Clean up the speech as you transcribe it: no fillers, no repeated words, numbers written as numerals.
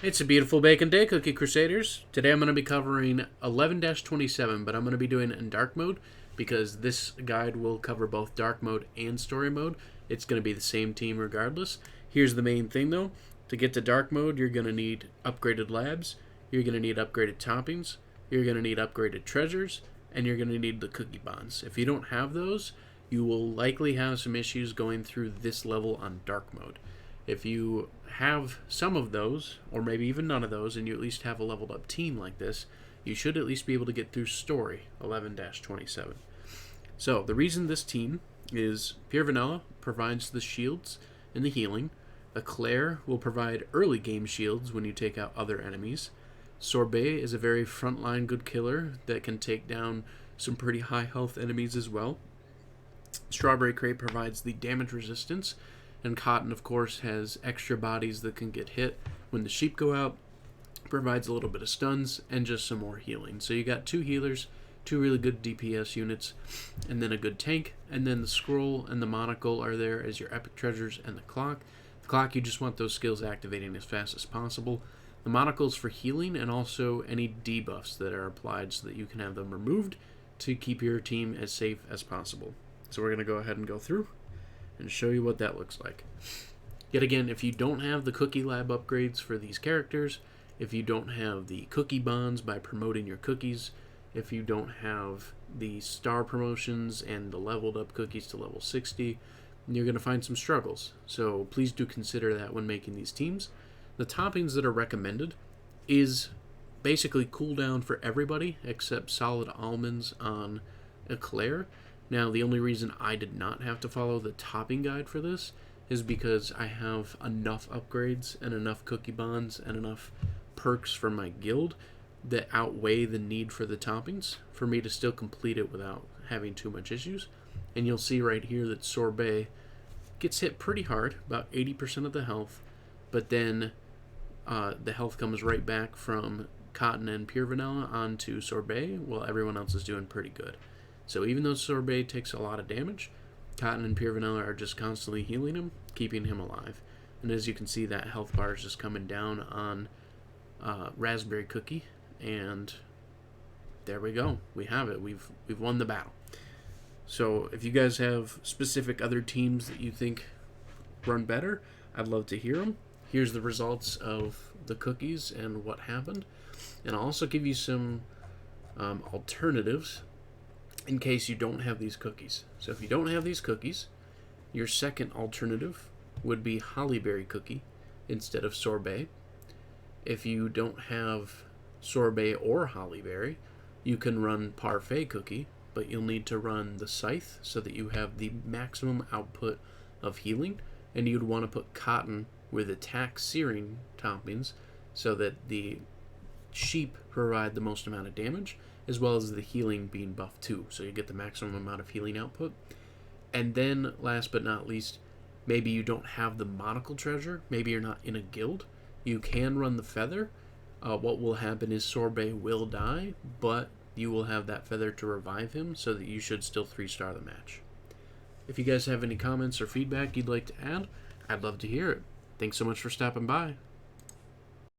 It's a beautiful bacon day, Cookie Crusaders. Today I'm going to be covering 11-27, but I'm going to be doing it in dark mode because this guide will cover both dark mode and story mode. It's going to be the same team regardless. Here's the main thing though. To get to dark mode, you're going to need upgraded labs, you're going to need upgraded toppings, you're going to need upgraded treasures, and you're going to need the cookie bonds. If you don't have those, you will likely have some issues going through this level on dark mode. If you have some of those, or maybe even none of those, and you at least have a leveled up team like this, you should at least be able to get through story 11-27. So, the reason this team is Pure Vanilla provides the shields and the healing. Eclair will provide early game shields when you take out other enemies. Sorbet is a very frontline good killer that can take down some pretty high health enemies as well. Strawberry Crate provides the damage resistance, and Cotton, of course, has extra bodies that can get hit when the sheep go out, provides a little bit of stuns, and just some more healing. So you got two healers, two really good DPS units, and then a good tank, and then the scroll and the monocle are there as your epic treasures, and the clock. The clock, you just want those skills activating as fast as possible. The monocle's for healing, and also any debuffs that are applied so that you can have them removed to keep your team as safe as possible. So we're going to go ahead and go through and show you what that looks like. Yet again, if you don't have the cookie lab upgrades for these characters, if you don't have the cookie bonds by promoting your cookies, if you don't have the star promotions and the leveled up cookies to level 60, you're going to find some struggles. So please do consider that when making these teams. The toppings that are recommended is basically cooldown for everybody except solid almonds on Eclair. Now, the only reason I did not have to follow the topping guide for this is because I have enough upgrades and enough cookie bonds and enough perks for my guild that outweigh the need for the toppings for me to still complete it without having too much issues. And you'll see right here that Sorbet gets hit pretty hard, about 80% of the health, but then the health comes right back from Cotton and Pure Vanilla onto Sorbet, while everyone else is doing pretty good. So even though Sorbet takes a lot of damage, Cotton and Pure Vanilla are just constantly healing him, keeping him alive. And as you can see, that health bar is just coming down on Raspberry Cookie, and there we go. We have it. We've won the battle. So if you guys have specific other teams that you think run better, I'd love to hear them. Here's the results of the cookies and what happened. And I'll also give you some alternatives in case you don't have these cookies. So if you don't have these cookies, your second alternative would be Hollyberry Cookie instead of Sorbet. If you don't have Sorbet or Hollyberry, you can run Parfait Cookie, but you'll need to run the Scythe so that you have the maximum output of healing, and you'd want to put Cotton with attack searing toppings so that the sheep provide the most amount of damage, as well as the healing being buffed too, so you get the maximum amount of healing output. And then, last but not least, maybe you don't have the monocle treasure, maybe you're not in a guild, you can run the feather. What will happen is Sorbet will die, but you will have that feather to revive him, so that you should still 3-star the match. If you guys have any comments or feedback you'd like to add, I'd love to hear it. Thanks so much for stopping by.